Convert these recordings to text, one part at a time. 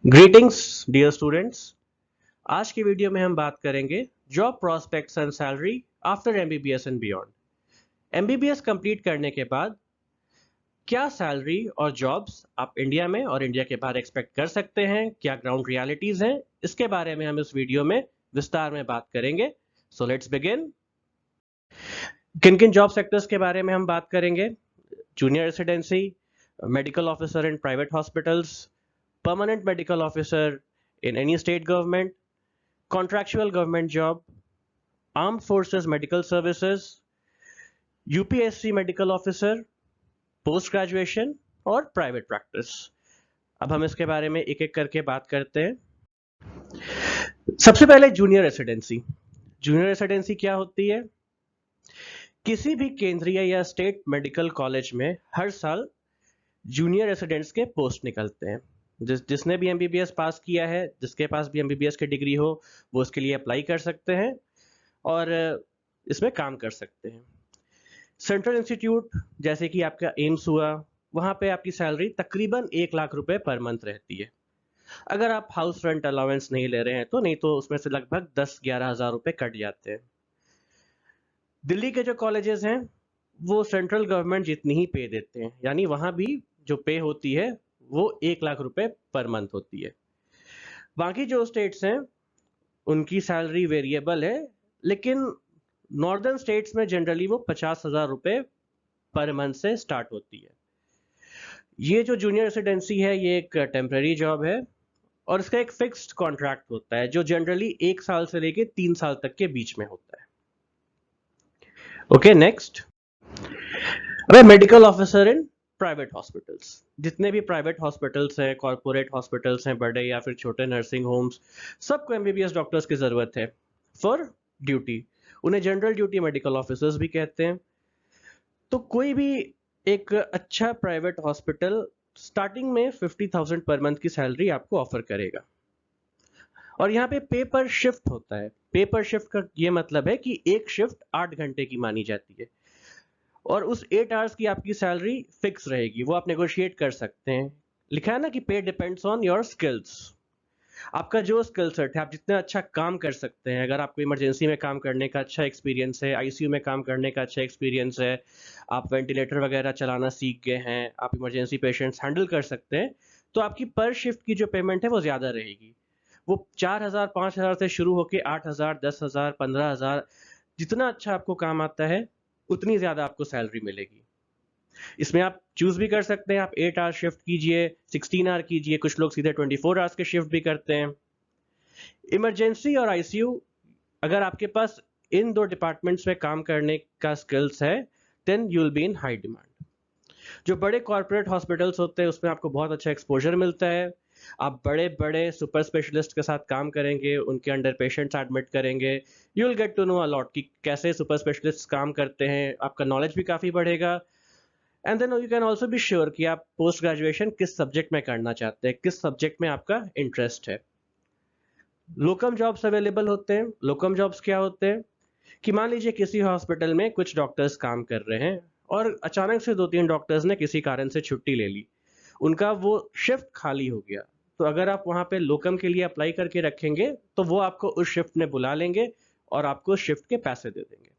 Greetings dear students. आज की video में हम बात करेंगे job prospects and salary after MBBS and beyond. MBBS complete करने के बाद क्या सैलरी और जॉब्स आप इंडिया में और इंडिया के बाहर एक्सपेक्ट कर सकते हैं, क्या ग्राउंड रियलिटीज हैं, इसके बारे में हम इस वीडियो में विस्तार में बात करेंगे। So let's begin. किन किन जॉब सेक्टर्स के बारे में हम बात करेंगे? Junior residency, medical officer in private hospitals, permanent medical officer in any state government, contractual government job, armed forces medical services, UPSC medical officer, post graduation और private practice. अब हम इसके बारे में एक एक करके बात करते हैं। सबसे पहले जूनियर रेसिडेंसी। जूनियर रेसिडेंसी क्या होती है? किसी भी केंद्रीय या स्टेट मेडिकल कॉलेज में हर साल जूनियर रेसिडेंट्स के पोस्ट निकलते हैं। जिसने भी एमबीबीएस पास किया है, जिसके पास भी एमबीबीएस की डिग्री हो, वो उसके लिए अप्लाई कर सकते हैं और इसमें काम कर सकते हैं। सेंट्रल इंस्टीट्यूट जैसे कि आपका एम्स हुआ, वहाँ पे आपकी सैलरी तकरीबन 1 लाख रुपए पर मंथ रहती है, अगर आप हाउस रेंट अलाउंस नहीं ले रहे हैं तो। नहीं तो उसमें से लगभग 10-11 हज़ार रुपए कट जाते हैं। दिल्ली के जो कॉलेजेस हैं वो सेंट्रल गवर्नमेंट जितनी ही पे देते हैं, यानी वहाँ भी जो पे होती है वो 1 लाख रुपए पर मंथ होती है। बाकी जो स्टेट्स हैं उनकी सैलरी वेरिएबल है, लेकिन नॉर्दर्न स्टेट्स में जनरली वो 50,000 रुपए पर मंथ से स्टार्ट होती है। ये जो जूनियर रेसिडेंसी है ये एक टेम्पररी जॉब है और इसका एक फिक्स्ड कॉन्ट्रैक्ट होता है जो जनरली 1 साल से लेके 3 साल तक के बीच में होता है। Okay, next. अब medical officer in private hospitals. जितने भी प्राइवेट हॉस्पिटल्स हैं, कॉर्पोरेट हॉस्पिटल्स हैं, बड़े या फिर छोटे नर्सिंग होम्स, सबको एमबीबीएस डॉक्टर्स की जरूरत है फॉर ड्यूटी। उन्हें जनरल ड्यूटी मेडिकल ऑफिसर्स भी कहते हैं। तो कोई भी एक अच्छा प्राइवेट हॉस्पिटल स्टार्टिंग में 50,000 पर मंथ की सैलरी आपको ऑफर करेगा और यहाँ पे पर शिफ्ट होता है। पे पर शिफ्ट का ये मतलब है कि एक शिफ्ट 8 घंटे की मानी जाती है और उस 8 आवर्स की आपकी सैलरी फिक्स रहेगी, वो आप नेगोशिएट कर सकते हैं। लिखा है ना कि पे डिपेंड्स ऑन योर स्किल्स। आपका जो स्किल सेट है, आप जितना अच्छा काम कर सकते हैं, अगर आपको इमरजेंसी में काम करने का अच्छा एक्सपीरियंस है, आईसीयू में काम करने का अच्छा एक्सपीरियंस है, आप वेंटिलेटर वगैरह चलाना सीख गए हैं, आप इमरजेंसी पेशेंट्स हैंडल कर सकते हैं, तो आपकी पर शिफ्ट की जो पेमेंट है वो ज़्यादा रहेगी। वो 4,000 5,000 से शुरू होकर 8,000 10,000 15,000, जितना अच्छा आपको काम आता है उतनी ज़्यादा आपको सैलरी मिलेगी। इसमें आप चूज भी कर सकते हैं, आप 8 आवर शिफ्ट कीजिए, 16 आवर कीजिए, कुछ लोग सीधे 24 आवर्स के शिफ्ट भी करते हैं। इमरजेंसी और आईसीयू, अगर आपके पास इन दो डिपार्टमेंट्स में काम करने का स्किल्स है, then you will be in high demand. जो बड़े कॉर्पोरेट हॉस्पिटल्स होते हैं उसमें आपको बहुत अच्छा एक्सपोजर मिलता है। आप बड़े बड़े सुपर स्पेशलिस्ट के साथ काम करेंगे, उनके अंडर पेशेंट्स एडमिट करेंगे, you will get to know a lot कि कैसे सुपर स्पेशलिस्ट काम करते हैं, आपका नॉलेज भी काफ़ी बढ़ेगा। And then you can also be sure कि आप पोस्ट ग्रेजुएशन किस सब्जेक्ट में करना चाहते हैं, किस सब्जेक्ट में आपका इंटरेस्ट है। लोकम जॉब्स अवेलेबल होते हैं। लोकम जॉब्स क्या होते हैं कि मान लीजिए किसी हॉस्पिटल में कुछ डॉक्टर्स काम कर रहे हैं और अचानक से 2-3 डॉक्टर्स ने किसी कारण से छुट्टी ले ली, उनका वो शिफ्ट खाली हो गया। तो अगर आप वहाँ पे लोकम के लिए अप्लाई करके रखेंगे तो वो आपको उस शिफ्ट में बुला लेंगे और आपको शिफ्ट के पैसे दे देंगे।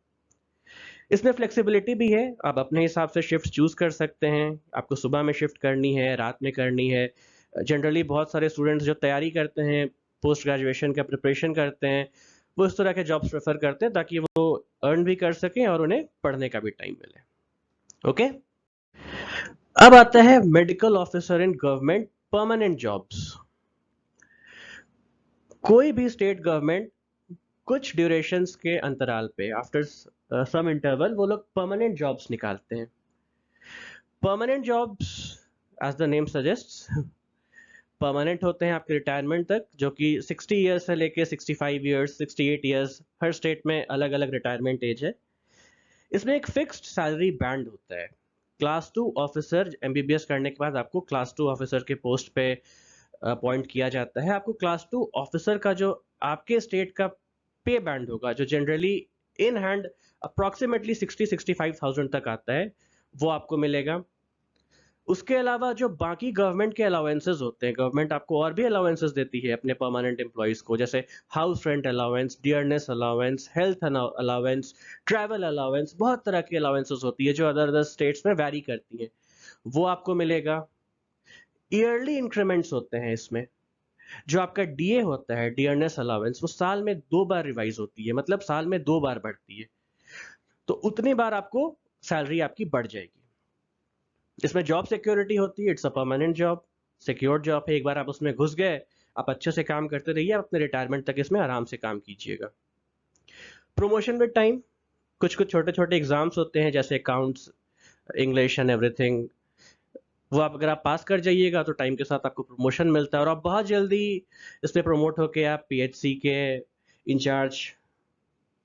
इसमें फ्लेक्सिबिलिटी भी है, आप अपने हिसाब से शिफ्ट चूज कर सकते हैं। आपको सुबह में शिफ्ट करनी है, रात में करनी है। जनरली बहुत सारे स्टूडेंट्स जो तैयारी करते हैं, पोस्ट ग्रेजुएशन का प्रिपरेशन करते हैं, वो इस तरह के जॉब्स प्रेफर करते हैं ताकि वो अर्न भी कर सकें और उन्हें पढ़ने का भी टाइम मिले। ओके, अब आता है medical officer in government permanent jobs. कोई भी स्टेट गवर्नमेंट कुछ ड्यूरेशंस के अंतराल पे, आफ्टर सम इंटरवल, वो लोग परमानेंट जॉब्स निकालते हैं। Permanent jobs, as the name suggests, permanent होते हैं आपके रिटायरमेंट तक, जो कि 60 ईयर्स से लेके 65 ईयर्स, 68 ईयर्स, हर स्टेट में अलग अलग रिटायरमेंट एज है। इसमें एक फिक्स्ड सैलरी बैंड होता है। क्लास 2 ऑफिसर एमबीबीएस करने के बाद आपको क्लास 2 ऑफिसर के पोस्ट पे अपॉइंट किया जाता है। आपको क्लास 2 ऑफिसर का जो आपके स्टेट का पे बैंड होगा, जो जनरली इन हैंड अप्रोक्सीमेटली 60-65,000 तक आता है, वो आपको मिलेगा। उसके अलावा जो बाकी गवर्नमेंट के अलाउंसेस होते हैं, गवर्नमेंट आपको और भी अलाउंसेस देती है अपने परमानेंट एम्प्लॉयज को, जैसे house rent allowance, dearness allowance, health allowance, travel allowance, बहुत तरह की अलाउंसेस होती है जो अदर अदर स्टेट्स में वैरी करती हैं, वो आपको मिलेगा। ईयरली इंक्रीमेंट्स होते हैं इसमें। जो आपका डीए होता है, डियरनेस अलाउंस, वो साल में 2 बार रिवाइज होती है, मतलब साल में 2 बार बढ़ती है, तो उतनी बार आपको सैलरी आपकी बढ़ जाएगी। इसमें जॉब सिक्योरिटी होती है, it's a permanent job, secure job है, एक बार आप उसमें घुस गए, आप अच्छे से काम करते रहिए, आप अपने रिटायरमेंट तक इसमें आराम से काम कीजिएगा। प्रमोशन विद टाइम, कुछ कुछ छोटे छोटे एग्जाम्स होते हैं जैसे अकाउंट्स, इंग्लिश एंड एवरीथिंग, वो आप अगर आप पास कर जाइएगा तो टाइम के साथ आपको प्रमोशन मिलता है और आप बहुत जल्दी इसमें प्रमोट होके आप पीएचसी के इंचार्ज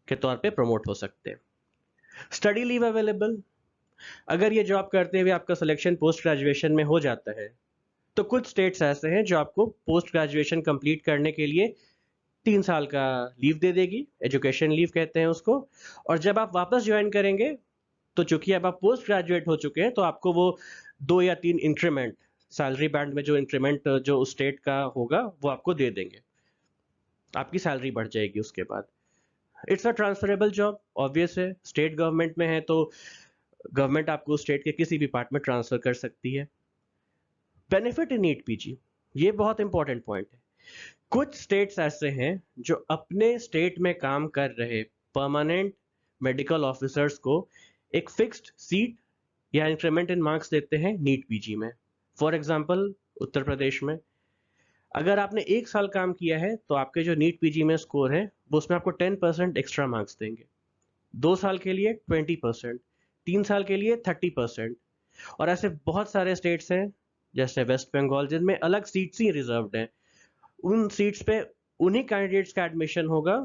के तौर पे प्रमोट हो सकते हैं। स्टडी लीव अवेलेबल, अगर ये जॉब करते हुए आपका सिलेक्शन पोस्ट ग्रेजुएशन में हो जाता है तो कुछ स्टेट्स ऐसे हैं जो आपको पोस्ट ग्रेजुएशन कंप्लीट करने के लिए 3 साल का लीव दे देगी, एजुकेशन लीव कहते हैं उसको। और जब आप वापस ज्वाइन करेंगे तो चूंकि अब आप पोस्ट ग्रेजुएट हो चुके हैं तो आपको वो 2 या 3 इंक्रीमेंट, सैलरी बैंड में जो इंक्रीमेंट जो उस स्टेट का होगा वो आपको दे देंगे, आपकी सैलरी बढ़ जाएगी उसके बाद। It's a transferable job, obvious है, स्टेट गवर्नमेंट में है तो गवर्नमेंट आपको स्टेट के किसी भी पार्ट में ट्रांसफर कर सकती है। बेनिफिट इन नीट पीजी, ये बहुत इंपॉर्टेंट पॉइंट है। कुछ स्टेट्स ऐसे हैं जो अपने स्टेट में काम कर रहे परमानेंट मेडिकल ऑफिसर्स को एक फिक्स्ड सीट या इंक्रीमेंट इन मार्क्स देते हैं नीट पीजी में। फॉर एग्जांपल उत्तर प्रदेश में अगर आपने 1 साल काम किया है तो आपके जो नीट पीजी में स्कोर है वो उसमें आपको 10% एक्स्ट्रा मार्क्स देंगे, 2 साल के लिए 20%, 3 साल के लिए 30%। और ऐसे बहुत सारे स्टेट्स हैं जैसे वेस्ट बंगाल जिनमें अलग सीट्स ही रिजर्व्ड हैं, उन सीट्स पे उन्हीं कैंडिडेट्स का एडमिशन होगा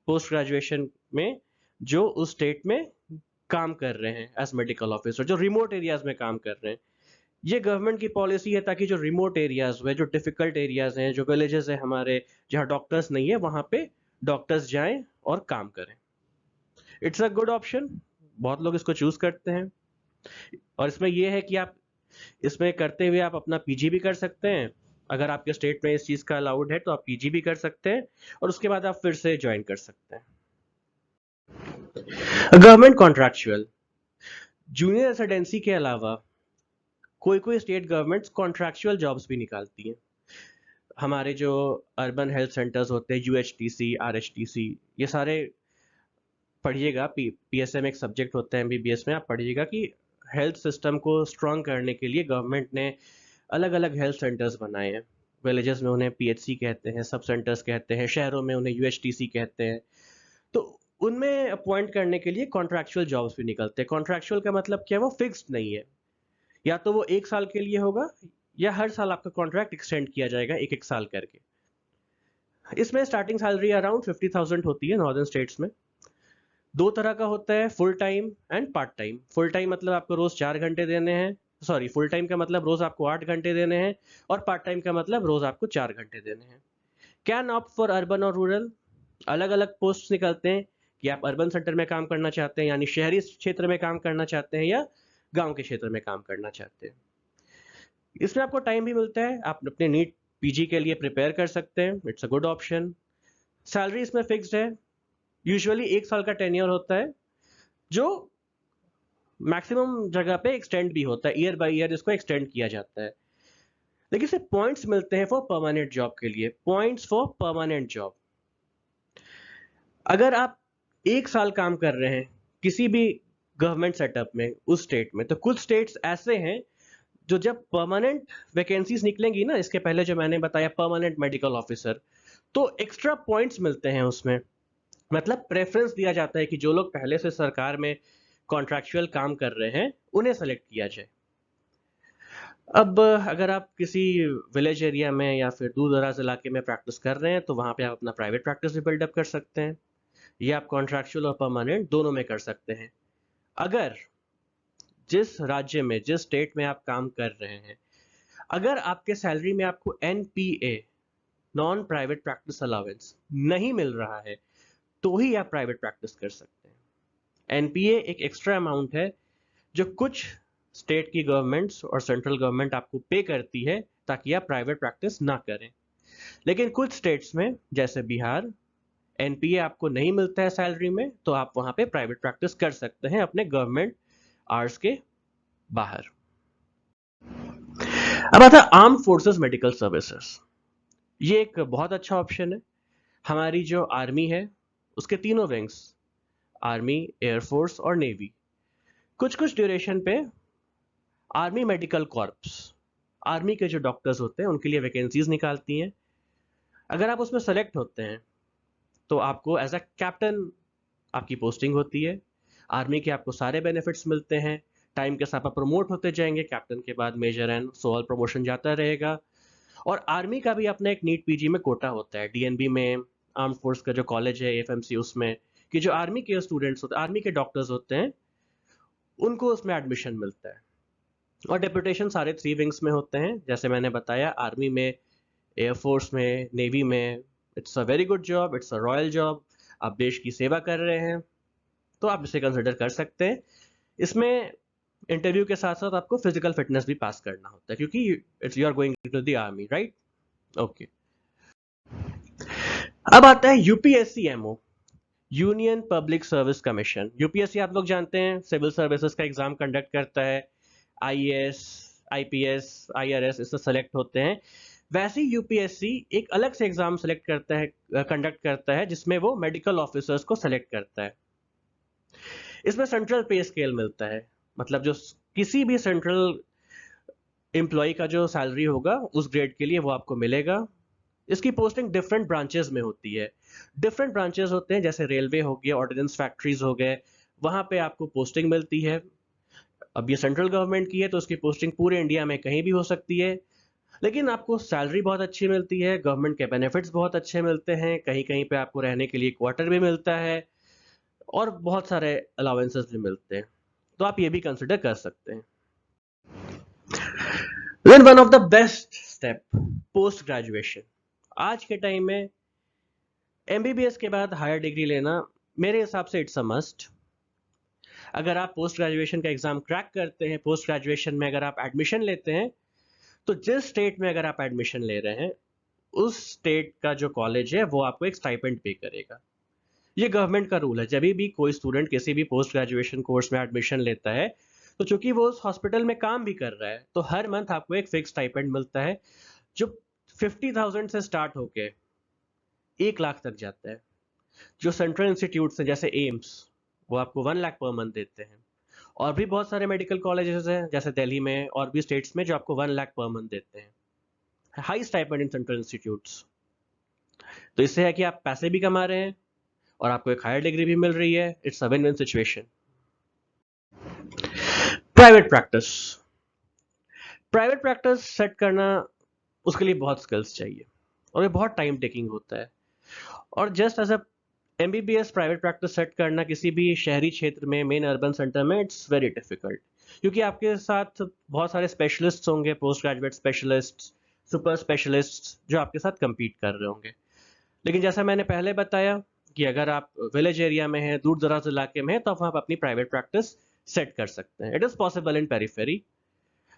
पोस्ट ग्रेजुएशन में जो उस स्टेट में काम कर रहे हैं एज मेडिकल ऑफिसर, जो रिमोट एरियाज में काम कर रहे हैं। ये गवर्नमेंट की पॉलिसी है ताकि जो रिमोट एरियाज हुए, जो डिफिकल्ट एरियाज हैं, जो विलेजेस हैं हमारे जहाँ डॉक्टर्स नहीं है, वहां पे डॉक्टर्स जाएं और काम करें। इट्स अ गुड ऑप्शन, बहुत लोग इसको चूज करते हैं। और इसमें यह है कि आप इसमें करते हुए आप अपना पीजी भी कर सकते हैं, अगर आपके स्टेट में इस चीज का अलाउड है तो आप पीजी भी कर सकते हैं और उसके बाद आप फिर से ज्वाइन कर सकते हैं। गवर्नमेंट कॉन्ट्रैक्चुअल, जूनियर रेसिडेंसी के अलावा कोई कोई स्टेट गवर्नमेंट्स कॉन्ट्रैक्चुअल जॉब्स भी निकालती हैं। हमारे जो अर्बन हेल्थ सेंटर्स होते हैं, यूएचटीसी, आरएचटीसी, ये सारे पढ़िएगा, पीएसएम एक सब्जेक्ट होता है एमबीबीएस में, आप पढ़िएगा कि हेल्थ सिस्टम को स्ट्रॉन्ग करने के लिए गवर्नमेंट ने अलग अलग हेल्थ सेंटर्स बनाए हैं। विलेजेस में उन्हें पीएचसी कहते हैं, सब सेंटर्स कहते हैं, शहरों में उन्हें यूएचटीसी कहते हैं। तो उनमें अपॉइंट करने के लिए कॉन्ट्रैक्चुअल जॉब्स भी निकलते हैं। कॉन्ट्रैक्चुअल का मतलब क्या है, वो फिक्स्ड नहीं है, या तो वो 1 साल के लिए होगा या हर साल आपका कॉन्ट्रैक्ट एक्सटेंड किया जाएगा 1-1 साल करके। इसमें स्टार्टिंग सैलरी अराउंड 50,000 होती है नॉर्दर्न स्टेट्स में। 2 तरह का होता है, full time and part time. Full time मतलब आपको रोज 4 घंटे देने हैं, सॉरी, फुल टाइम का मतलब रोज आपको 8 घंटे देने हैं, और पार्ट टाइम का मतलब रोज आपको 4 घंटे देने हैं। कैन ऑप्ट फॉर अर्बन और रूरल, अलग अलग पोस्ट निकलते हैं कि आप अर्बन सेंटर में काम करना चाहते हैं यानी शहरी क्षेत्र में काम करना चाहते हैं या गांव के क्षेत्र में काम करना चाहते हैं। इसमें आपको टाइम भी मिलता है, आप अपने नीट पीजी के लिए प्रिपेयर कर सकते हैं, it's a good option. Salary इसमें फिक्स्ड है, यूजुअली 1 साल का टेन्योर होता है जो मैक्सिमम जगह पे एक्सटेंड भी होता है, ईयर बाय ईयर इसको एक्सटेंड किया जाता है। लेकिन इसे पॉइंट्स मिलते हैं फॉर परमानेंट जॉब के लिए, पॉइंट्स फॉर परमानेंट जॉब। अगर आप 1 साल काम कर रहे हैं किसी भी गवर्नमेंट सेटअप में उस स्टेट में, तो कुछ स्टेट्स ऐसे हैं जो जब परमानेंट वैकेंसीज निकलेंगी ना, इसके पहले जो मैंने बताया परमानेंट मेडिकल ऑफिसर, तो एक्स्ट्रा पॉइंट्स मिलते हैं उसमें, मतलब प्रेफरेंस दिया जाता है कि जो लोग पहले से सरकार में कॉन्ट्रैक्चुअल काम कर रहे हैं उन्हें सेलेक्ट किया जाए। अब अगर आप किसी विलेज एरिया में या फिर दूर दराज इलाके में प्रैक्टिस कर रहे हैं तो वहां पे आप अपना प्राइवेट प्रैक्टिस भी बिल्डअप कर सकते हैं, या आप कॉन्ट्रैक्चुअल और परमानेंट दोनों में कर सकते हैं। अगर जिस राज्य में, जिस स्टेट में आप काम कर रहे हैं, अगर आपके सैलरी में आपको NPA, non private practice allowance, नहीं मिल रहा है तो ही आप प्राइवेट प्रैक्टिस कर सकते हैं। एनपीए एक एक्स्ट्रा अमाउंट है जो कुछ स्टेट की गवर्नमेंट्स और सेंट्रल गवर्नमेंट आपको पे करती है ताकि आप प्राइवेट प्रैक्टिस ना करें। लेकिन कुछ स्टेट्स में जैसे बिहार, एनपीए आपको नहीं मिलता है सैलरी में, तो आप वहां पे प्राइवेट प्रैक्टिस कर सकते हैं अपने गवर्नमेंट आवर्स के बाहर। अब आता है आर्म फोर्सेस मेडिकल सर्विसेज। ये एक बहुत अच्छा ऑप्शन है। हमारी जो आर्मी है उसके तीनों विंग्स, आर्मी, एयरफोर्स और नेवी, कुछ कुछ ड्यूरेशन पे आर्मी मेडिकल कॉर्प्स, आर्मी के जो डॉक्टर्स होते हैं उनके लिए वैकेंसीज निकालती हैं। अगर आप उसमें सेलेक्ट होते हैं तो आपको एज अ कैप्टन आपकी पोस्टिंग होती है। आर्मी के आपको सारे बेनिफिट्स मिलते हैं। टाइम के साथ आप प्रमोट होते जाएंगे, कैप्टन के बाद major and so all promotion जाता रहेगा। और आर्मी का भी अपना एक नीट पीजी में कोटा होता है, डीएनबी में, आर्म फोर्स का जो कॉलेज है एफएमसी, उसमें कि जो आर्मी के स्टूडेंट्स होते हैं, आर्मी के डॉक्टर्स होते हैं, उनको उसमें एडमिशन मिलता है। और डेपुटेशन सारे 3 विंग्स में होते हैं, जैसे मैंने बताया, आर्मी में, एयरफोर्स में, नेवी में। It's a very good job, it's a royal job. आप देश की सेवा कर रहे हैं तो आप इसे कंसिडर कर सकते हैं। इसमें इंटरव्यू के साथ साथ आपको फिजिकल फिटनेस भी पास करना होता है, क्योंकि it's you are going to the army, right? Okay. अब आता है UPSC MO, Union Public Service Commission. UPSC आप लोग जानते हैं सिविल सर्विसेज का एग्जाम कंडक्ट करता है। आईएएस, आईपीएस, आईआरएस इससे सेलेक्ट होते हैं। वैसे ही यूपीएससी एक अलग से एग्जाम सेलेक्ट करता है, कंडक्ट करता है, जिसमें वो मेडिकल ऑफिसर्स को सेलेक्ट करता है। इसमें सेंट्रल पे स्केल मिलता है, मतलब जो किसी भी सेंट्रल एम्प्लॉय का जो सैलरी होगा उस ग्रेड के लिए वो आपको मिलेगा। इसकी पोस्टिंग डिफरेंट ब्रांचेस में होती है। डिफरेंट ब्रांचेस होते हैं, जैसे रेलवे हो गया, ऑर्डिनेंस फैक्ट्रीज हो गए, वहां पे आपको पोस्टिंग मिलती है। अब ये सेंट्रल गवर्नमेंट की है तो उसकी पोस्टिंग पूरे इंडिया में कहीं भी हो सकती है, लेकिन आपको सैलरी बहुत अच्छी मिलती है, गवर्नमेंट के बेनिफिट्स बहुत अच्छे मिलते हैं, कहीं कहीं पे आपको रहने के लिए क्वार्टर भी मिलता है और बहुत सारे अलाउंसेस भी मिलते हैं। तो आप ये भी कंसिडर कर सकते हैं। Then one of the best step, post graduation. आज के टाइम में एमबीबीएस के बाद हायर डिग्री लेना मेरे हिसाब से इट्स अ मस्ट। अगर आप पोस्ट ग्रेजुएशन का एग्जाम क्रैक करते हैं, पोस्ट ग्रेजुएशन में अगर आप एडमिशन लेते हैं, तो जिस स्टेट में अगर आप एडमिशन ले रहे हैं उस स्टेट का जो कॉलेज है वो आपको एक स्टाइपेंड पे करेगा। ये गवर्नमेंट का रूल है। जब भी कोई स्टूडेंट किसी भी पोस्ट ग्रेजुएशन कोर्स में एडमिशन लेता है, तो चूंकि वो उस हॉस्पिटल में काम भी कर रहा है, तो हर मंथ आपको एक फिक्स स्टाइपेंड मिलता है, जो 50,000 से स्टार्ट होके 1 लाख तक जाता है। जो सेंट्रल इंस्टीट्यूट्स हैं जैसे एम्स, वो आपको 1 लाख पर मंथ देते हैं। और भी बहुत सारे मेडिकल कॉलेजेस हैं जैसे दिल्ली में और भी स्टेट्स में जो आपको 1 लाख पर मंथ देते हैं। High stipend in central institutes. तो इससे है कि आप पैसे भी कमा रहे हैं और आपको एक हायर डिग्री भी मिल रही है। It's a win win situation. Private practice. Private practice set करना, उसके लिए बहुत स्किल्स चाहिए और ये बहुत टाइम टेकिंग होता है। और just as a MBBS private practice set करना किसी भी शहरी क्षेत्र में, मेन अर्बन सेंटर में, इट्स वेरी डिफिकल्ट, क्योंकि आपके साथ बहुत सारे स्पेशलिस्ट्स होंगे, post graduate specialist, super specialist, जो आपके साथ compete कर रहे होंगे। लेकिन जैसा मैंने पहले बताया कि अगर आप विलेज एरिया में हैं, दूर दराज इलाके में हैं, तो आप अपनी प्राइवेट प्रैक्टिस सेट कर सकते हैं। It is possible in periphery,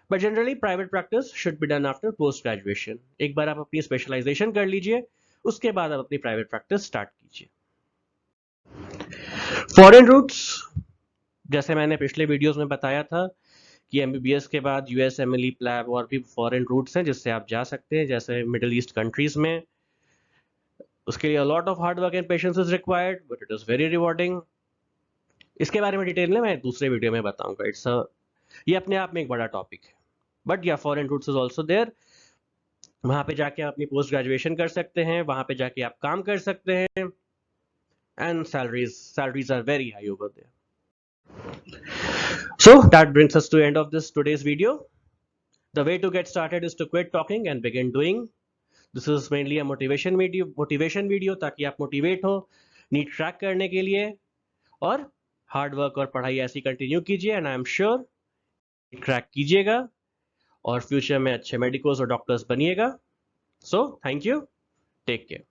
but generally private practice should be done after post graduation. एक बार आप अपनी स्पेशलाइजेशन कर लीजिए, उसके बाद आप अपनी प्राइवेट प्रैक्टिस स्टार्ट कीजिए। फॉरेन रूट्स, जैसे मैंने पिछले वीडियोस में बताया था कि एमबीबीएस के बाद यूएसएमएलई, प्लैब और भी फॉरेन रूट्स हैं जिससे आप जा सकते हैं, जैसे मिडिल ईस्ट कंट्रीज में। उसके लिए lot of hard work and patience is required, but it is very rewarding. इसके बारे में डिटेल में मैं दूसरे वीडियो में बताऊंगा। ये अपने आप में एक बड़ा टॉपिक है, बट या foreign routes is also there. वहां पे जाके आप अपनी पोस्ट ग्रेजुएशन कर सकते हैं, वहां पे जाके आप काम कर सकते हैं, and salaries are very high over there. So that brings us to end of this today's video. The way to get started is to quit talking and begin doing. This is mainly a motivation video ताकि आप motivate हो NEET crack करने के लिए, और hard work और पढ़ाई ऐसी कंटिन्यू कीजिए, and I am sure crack कीजिएगा और फ्यूचर में अच्छे मेडिकोस और डॉक्टर्स बनिएगा। So thank you, take care.